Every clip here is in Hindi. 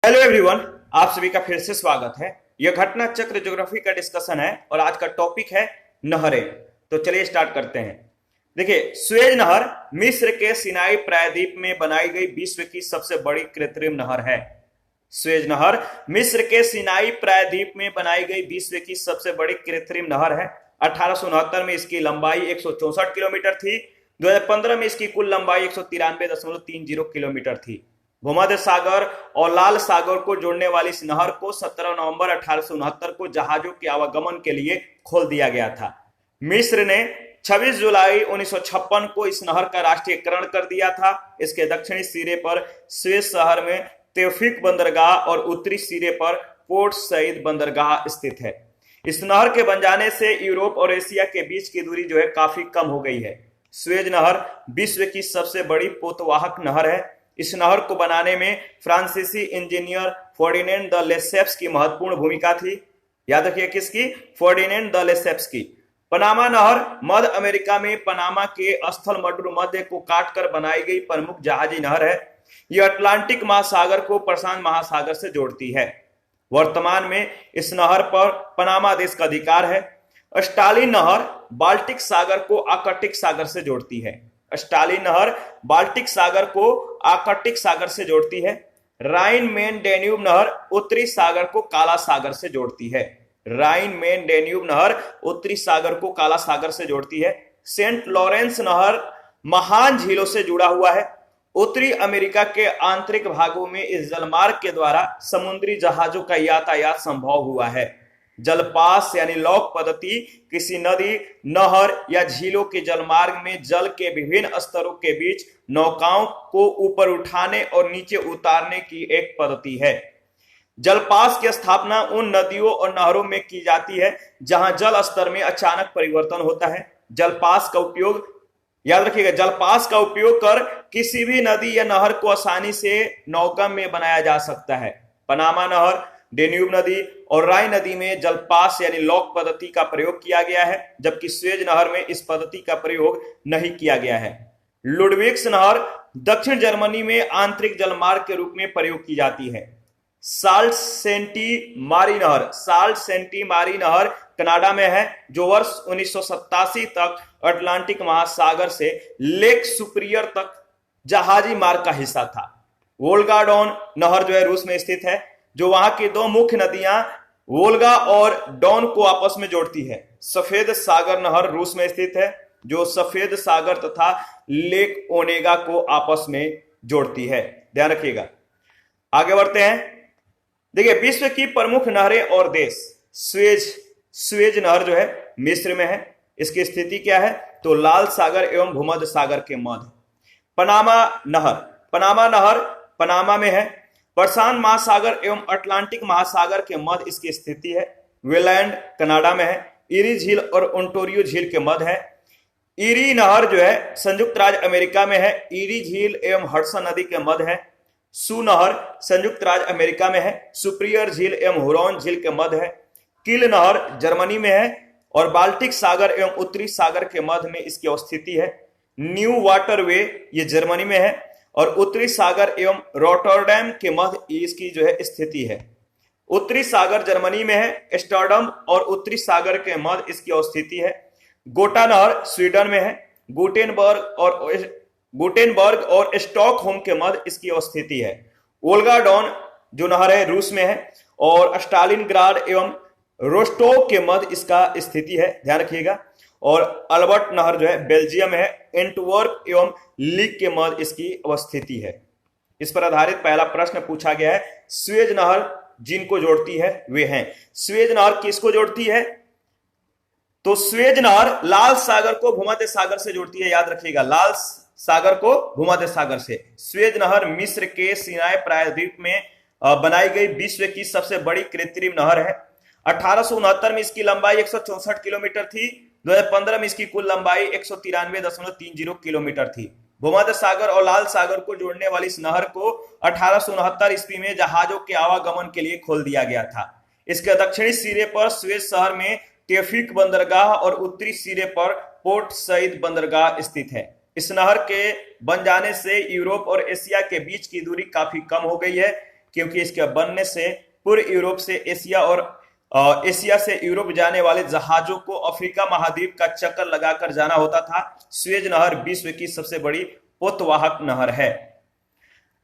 हेलो एवरीवन, आप सभी का फिर से स्वागत है। यह घटना चक्र ज्योग्राफी का डिस्कशन है और आज का टॉपिक है नहरें। तो चलिए स्टार्ट करते हैं। देखिए, सुएज नहर मिस्र के सिनाई प्रायद्वीप में बनाई गई विश्व की सबसे बड़ी कृत्रिम नहर है। सुएज नहर मिस्र के सिनाई प्रायद्वीप में बनाई गई विश्व की सबसे बड़ी कृत्रिम नहर है। 1869 में इसकी लंबाई 164 किलोमीटर थी। 2015 में इसकी कुल लंबाई 193.30 किलोमीटर थी। भूमध्य सागर और लाल सागर को जोड़ने वाली इस नहर को 17 नवंबर 1869 को जहाजों के आवागमन के लिए खोल दिया गया था। मिस्र ने 26 जुलाई 1956 को इस नहर का राष्ट्रीयकरण कर दिया था। इसके दक्षिणी सिरे पर स्वेज शहर में तौफीक बंदरगाह और उत्तरी सिरे पर पोर्ट सईद बंदरगाह स्थित है। इस नहर के बन जाने से यूरोप और एशिया के बीच की दूरी जो है काफी कम हो गई है। सुएज नहर विश्व की सबसे बड़ी पोतवाहक नहर है। इस नहर को बनाने में फ्रांसीसी इंजीनियर फर्डिनेंड द लेसेप्स की महत्वपूर्ण भूमिका थी। याद रखिए, किसकी? फर्डिनेंड द लेसेप्स की। पनामा नहर मध्य अमेरिका में पनामा के स्थल मध्य को काटकर बनाई गई प्रमुख जहाजी नहर है। यह अटलांटिक महासागर को प्रशांत महासागर से जोड़ती है। वर्तमान में इस नहर पर पनामा देश का अधिकार है। स्टालिन नहर बाल्टिक सागर को आर्कटिक सागर से जोड़ती है। स्टालिन नहर बाल्टिक सागर को आर्कटिक सागर से जोड़ती है। राइन मेन डेन्यूब नहर उत्तरी सागर को काला सागर से जोड़ती है। राइन मेन डेन्यूब नहर उत्तरी सागर को काला सागर से जोड़ती है। सेंट लॉरेंस नहर महान झीलों से जुड़ा हुआ है। उत्तरी अमेरिका के आंतरिक भागों में इस जलमार्ग के द्वारा समुद्री जहाजों का यातायात संभव हुआ है। जलपास यानी लॉक पद्धति किसी नदी, नहर या झीलों के जलमार्ग में जल के विभिन्न स्तरों के बीच नौकाओं को ऊपर उठाने और नीचे उतारने की एक पद्धति है। जलपास की स्थापना उन नदियों और नहरों में की जाती है जहां जल स्तर में अचानक परिवर्तन होता है। जलपास का उपयोग, याद रखिएगा, जलपास का उपयोग कर किसी भी नदी या नहर को आसानी से नौगम में बनाया जा सकता है। पनामा नहर, डेन्यूब नदी और राइन नदी में जलपास यानी लॉक पद्धति का प्रयोग किया गया है, जबकि सुएज नहर में इस पद्धति का प्रयोग नहीं किया गया है। लुडविग्स नहर दक्षिण जर्मनी में आंतरिक जलमार्ग के रूप में प्रयोग की जाती है। साल्ट सेंटी मारी नहर कनाडा में है, जो वर्ष 1987 तक अटलांटिक महासागर से लेक सुपिरियर तक जहाजी मार्ग का हिस्सा था। वोल्गा डॉन नहर जो है रूस में स्थित है, जो वहां की दो मुख्य नदियां वोल्गा और डॉन को आपस में जोड़ती है। सफेद सागर नहर रूस में स्थित है, जो सफेद सागर तथा लेक ओनेगा को आपस में जोड़ती है। ध्यान रखिएगा। आगे बढ़ते हैं। देखिए, विश्व की प्रमुख नहरें और देश। सुएज नहर जो है मिस्र में है। इसकी स्थिति क्या है? तो लाल सागर एवं भूमध्य सागर के मध्य। पनामा नहर पनामा में है। प्रशांत महासागर एवं अटलांटिक महासागर के मध्य इसकी स्थिति है। वेलैंड कनाडा में है। इरी झील और ओंटारियो झील के मध्य है। इरी नहर जो है संयुक्त राज्य अमेरिका में है। इरी झील एवं हडसन नदी के मध्य है। सू नहर संयुक्त राज्य अमेरिका में है। सुपिरियर झील एवं हुरॉन झील के मध्य है। किल नहर जर्मनी में है और बाल्टिक सागर एवं उत्तरी सागर के मध्य में इसकी अवस्थिति है। न्यू वाटरवे ये जर्मनी में है और उत्तरी सागर एवं रॉटरडैम के मध्य इसकी जो है स्थिति है। उत्तरी सागर जर्मनी में है। एस्टर्डम और उत्तरी सागर के मध्य इसकी अवस्थिति है। गोटा नहर स्वीडन में है। गुटेनबर्ग और स्टॉकहोम के मध्य इसकी अवस्थिति है। वोल्गा डॉन जो नहर है रूस में है और स्टालिनग्राड एवं रोस्टोव के मध्य इसका स्थिति है। ध्यान रखिएगा। और अल्बर्ट नहर जो है बेल्जियम है। एंटवर्प एवं लीग के मध्य इसकी अवस्थिति है। इस पर आधारित पहला प्रश्न पूछा गया है। सुएज नहर जिनको जोड़ती है वे हैं। सुएज नहर किसको जोड़ती है? तो सुएज नहर लाल सागर को भूमध्य सागर से जोड़ती है। याद रखिएगा, लाल सागर को भूमध्य सागर से। सुएज नहर मिस्र के सिनाई प्रायद्वीप में बनाई गई विश्व की सबसे बड़ी कृत्रिम नहर है। 1869 में इसकी लंबाई 164 किलोमीटर थी। 2015 में इसकी कुल लंबाई 193.30 किलोमीटर थी। भूमध्य सागर और लाल सागर को जोड़ने वाली इस नहर को 1869 ईस्वी में जहाजों के आवागमन के लिए खोल दिया गया था। इसके दक्षिणी सिरे पर सुएज शहर में तौफीक बंदरगाह और उत्तरी सिरे पर पोर्ट सईद बंदरगाह स्थित है। इस नहर के बन जाने से यूरोप और एशिया के बीच की दूरी काफी कम हो गई है। क्योंकि इसके बनने से पूर्व यूरोप से एशिया और एशिया से यूरोप जाने वाले जहाजों को अफ्रीका महाद्वीप का चक्कर लगाकर जाना होता था। स्वेज नहर विश्व की सबसे बड़ी पोतवाहक नहर है।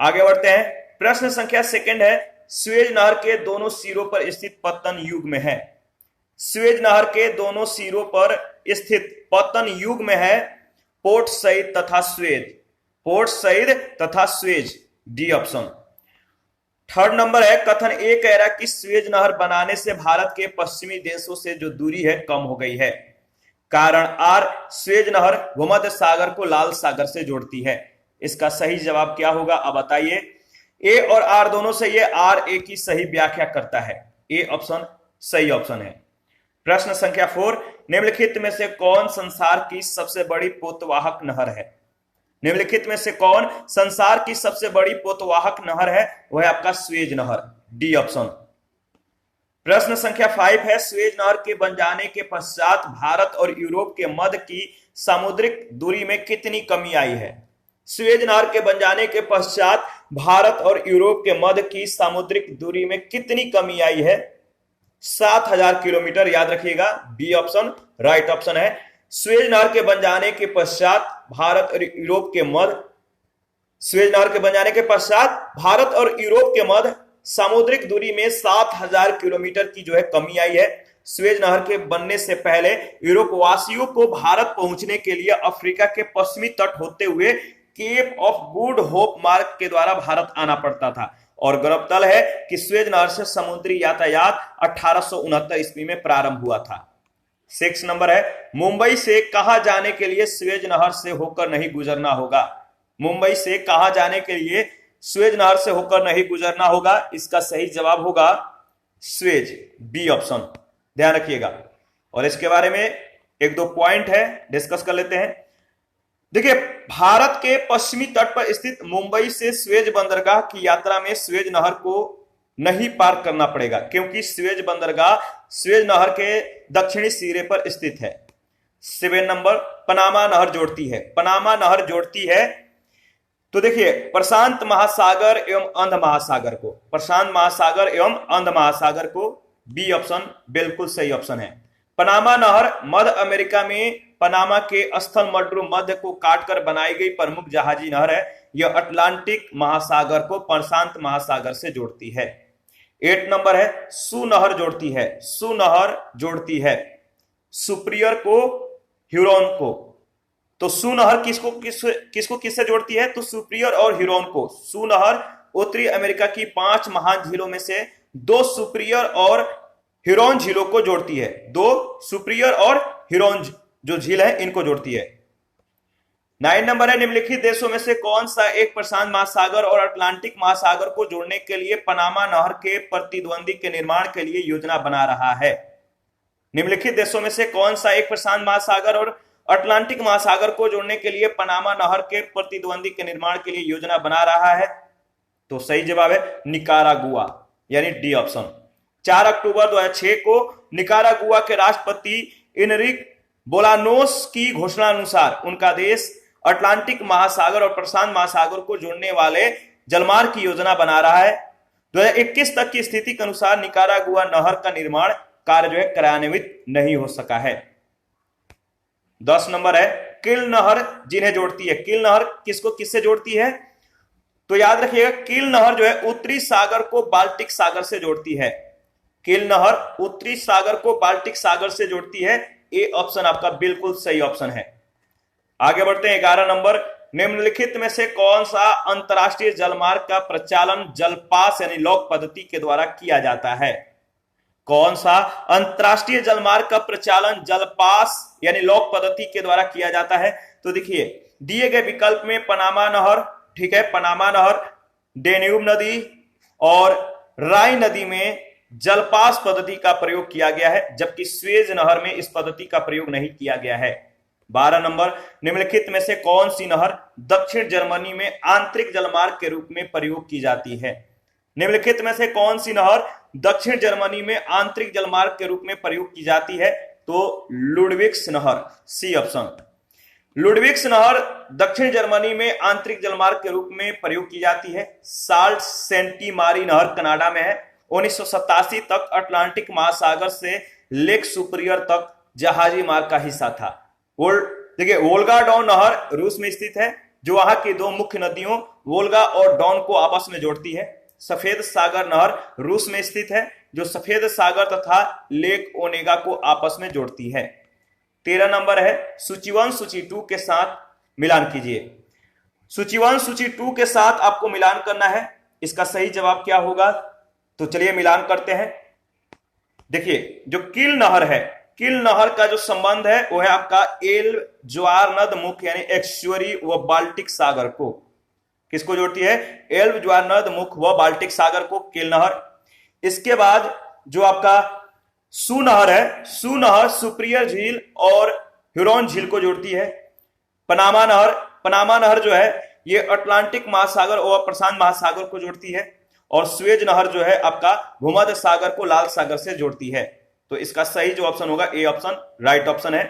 आगे बढ़ते हैं। प्रश्न संख्या सेकंड है, स्वेज नहर के दोनों सिरों पर स्थित पतन युग में है। स्वेज नहर के दोनों सिरों पर स्थित पतन युग में है पोर्ट सईद तथा स्वेज। पोर्ट सईद तथा Suez, D option. Third number है, कथन ए कह रहा है कि स्वेज नहर बनाने से भारत के पश्चिमी देशों से जो दूरी है कम हो गई है। कारण आर, स्वेज नहर भूमध्य सागर को लाल सागर से जोड़ती है। इसका सही जवाब क्या होगा अब बताइए। ए और आर दोनों सही है, आर ए की सही व्याख्या करता है। ए ऑप्शन सही ऑप्शन है। प्रश्न संख्या 4, निम्नलिखित में से कौन संसार की सबसे बड़ी पोतवाहक नहर है। निम्नलिखित में से कौन संसार की सबसे बड़ी पोतवाहक नहर है, वह है आपका स्वेज नहर, डी ऑप्शन। प्रश्न संख्या 5 है, स्वेज नहर के बन जाने के पश्चात भारत और यूरोप के मध्य की सामुद्रिक दूरी में कितनी कमी आई है। स्वेज नहर के बन जाने के पश्चात भारत और यूरोप के मध्य की सामुद्रिक दूरी में कितनी कमी आई है। 7000 किलोमीटर, याद रखिएगा, बी ऑप्शन राइट ऑप्शन है। स्वेज नहर के बन जाने के पश्चात भारत और यूरोप के मध्य स्वेज नहर के बन जाने के पश्चात भारत और यूरोप के मध्य सामुद्रिक दूरी में 7000 किलोमीटर की जो है कमी आई है। स्वेज नहर के बनने से पहले यूरोप वासियों को भारत पहुंचने के लिए अफ्रीका के पश्चिमी तट होते हुए केप ऑफ गुड होप मार्ग के द्वारा भारत आना पड़ता था। और गौरतलब है कि स्वेज नहर से समुद्री यातायात 1869 ईस्वी में प्रारंभ हुआ था। 6 नंबर है, मुंबई से कहां जाने के लिए स्वेज नहर से होकर नहीं गुजरना होगा। मुंबई से कहां जाने के लिए स्वेज नहर से होकर नहीं गुजरना होगा। इसका सही जवाब होगा स्वेज, बी ऑप्शन, ध्यान रखिएगा। और इसके बारे में एक दो पॉइंट है, डिस्कस कर लेते हैं। देखिए, भारत के पश्चिमी तट पर स्थित मुंबई से स्वेज बंदरगाह की यात्रा में स्वेज नहर को नहीं पार करना पड़ेगा, क्योंकि स्वेज बंदरगाह स्वेज नहर के दक्षिणी सिरे पर स्थित है। 7 नंबर, पनामा नहर जोड़ती है। पनामा नहर जोड़ती है तो देखिए प्रशांत महासागर एवं अंध महासागर को, प्रशांत महासागर एवं अंध महासागर को, बी ऑप्शन बिल्कुल सही ऑप्शन है। पनामा नहर मध्य अमेरिका में पनामा के स्थल मड्रू मध्य को काटकर बनाई गई प्रमुख जहाजी नहर है। यह अटलांटिक महासागर को प्रशांत महासागर से जोड़ती है। 8 नंबर है, सू नहर जोड़ती है। सू नहर जोड़ती है सुपिरियर को ह्यूरोन को। तो सू नहर किसको किससे जोड़ती है, तो सुपिरियर और ह्यूरोन को। सू नहर उत्तरी अमेरिका की 5 महान झीलों में से 2 सुपिरियर और ह्यूरोन झीलों को जोड़ती है। 2 सुपिरियर और ह्यूरोन जो झील है इनको जोड़ती है। 9 नंबर है, निम्नलिखित देशों में से कौन सा एक प्रशांत महासागर और अटलांटिक महासागर को जोड़ने के लिए पनामा नहर के प्रतिद्वंदी के निर्माण के लिए योजना बना रहा है। निम्नलिखित देशों में से कौन सा एक प्रशांत महासागर और अटलांटिक महासागर को जोड़ने के लिए पनामा नहर के प्रतिद्वंदी के निर्माण के लिए योजना बना रहा है। तो सही जवाब है निकारागुआ, यानी डी ऑप्शन। 4 अक्टूबर 2006 को निकारागुआ के राष्ट्रपति इनरिक बोलानोस की घोषणा अनुसार उनका देश अटलांटिक महासागर और प्रशांत महासागर को जोड़ने वाले जलमार्ग की योजना बना रहा है। 2021 तक की स्थिति के अनुसार निकारागुआ नहर का निर्माण कार्य जो है कार्यान्वित नहीं हो सका है। 10 नंबर है, किल नहर जिन्हें जोड़ती है। किल नहर किसको किससे जोड़ती है, तो याद रखिएगा किल नहर जो है उत्तरी सागर को बाल्टिक सागर से जोड़ती है। किल नहर उत्तरी सागर को बाल्टिक सागर से जोड़ती है। ए ऑप्शन आपका बिल्कुल सही ऑप्शन है। आगे बढ़ते हैं। 11 नंबर, निम्नलिखित में से कौन सा अंतरराष्ट्रीय जलमार्ग का प्रचालन जलपास यानी लॉक पद्धति के द्वारा किया जाता है। कौन सा अंतरराष्ट्रीय जलमार्ग का प्रचालन जलपास यानी लॉक पद्धति के द्वारा किया जाता है, तो देखिए दिए गए विकल्प में पनामा नहर, ठीक है, पनामा नहर, डेन्यूब नदी और राइन नदी में जलपास पद्धति का प्रयोग किया गया है, जबकि स्वेज नहर में इस पद्धति का प्रयोग नहीं किया गया है। 12 नंबर, निम्नलिखित में से कौन सी नहर दक्षिण जर्मनी में आंतरिक जलमार्ग के रूप में प्रयोग की जाती है। निम्नलिखित में से कौन सी नहर दक्षिण जर्मनी में आंतरिक जलमार्ग के रूप में प्रयोग की जाती है, तो लुडविग्स नहर, सी ऑप्शन। लुडविग्स नहर दक्षिण जर्मनी में आंतरिक जलमार्ग के रूप में प्रयोग की जाती है। साल्ट सेंटी मारी नहर कनाडा में है। 1987 तक अटलांटिक महासागर से लेक सुपीरियर तक जहाजी मार्ग का हिस्सा था। देखिए वोल्गा डॉन नहर रूस में स्थित है, जो वहां की दो मुख्य नदियों वोल्गा और डॉन को आपस में जोड़ती है। सफेद सागर नहर रूस में स्थित है, जो सफेद सागर तथा लेक ओनेगा को आपस में जोड़ती है। 13 नंबर है सूची 1 सूची 2 के साथ मिलान कीजिए। सूची 1 सूची 2 के साथ आपको मिलान करना है। इसका सही जवाब क्या होगा, तो चलिए मिलान करते हैं। देखिए जो किल नहर है, किल नहर का जो संबंध है वो है आपका एल्ब ज्वार नद मुख यानी एक्सुअरी व बाल्टिक सागर को। किसको जोड़ती है? एल्ब ज्वार नद मुख व बाल्टिक सागर को किल नहर। इसके बाद जो आपका सू नहर है, सू नहर सुपीरियर झील और ह्यूरॉन झील को जोड़ती है। पनामा नहर, पनामा नहर जो है ये अटलांटिक महासागर और प्रशांत महासागर को जोड़ती है। और स्वेज नहर जो है आपका भूमध्य सागर को लाल सागर से जोड़ती है। तो इसका सही जो ऑप्शन होगा ए ऑप्शन राइट ऑप्शन है।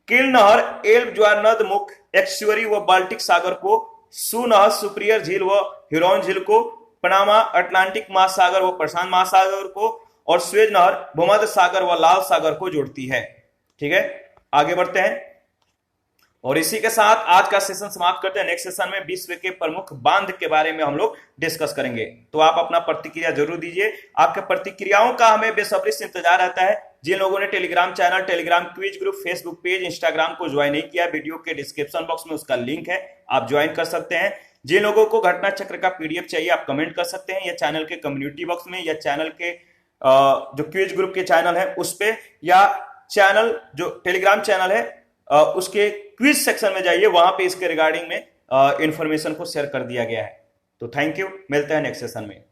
किल नहर एल्ब ज्वार नद मुख एक्सुअरी व बाल्टिक सागर को, सू नहर सुपीरियर झील व ह्यूरॉन झील को, पनामा अटलांटिक महासागर व प्रशांत महासागर को, और स्वेज नहर भूमध्य सागर व लाल सागर को जोड़ती है। ठीक है, आगे बढ़ते हैं और इसी के साथ आज का सेशन समाप्त करते हैं। नेक्स्ट सेशन में विश्व के प्रमुख बांध के बारे में हम लोग डिस्कस करेंगे। तो आप अपना प्रतिक्रिया जरूर दीजिए। आपके प्रतिक्रियाओं का हमें बेसब्री से इंतजार रहता है। जिन लोगों ने Telegram channel, Telegram quiz group, Facebook page, Instagram को ज्वाइन नहीं किया, वीडियो के डिस्क्रिप्शन बॉक्स में उसका लिंक है, आप ज्वाइन कर सकते हैं। जिन लोगों को घटना चक्र का पीडीएफ चाहिए आप कमेंट कर सकते हैं, या चैनल के कम्युनिटी बॉक्स में, या चैनल के जो क्विज ग्रुप के चैनल है उस पे, या चैनल जो टेलीग्राम चैनल है उसके क्विज सेक्शन में जाइए, वहां पे इसके रिगार्डिंग में इंफॉर्मेशन को शेयर कर दिया गया है। तो थैंक यू, मिलते हैं नेक्स्ट सेशन में।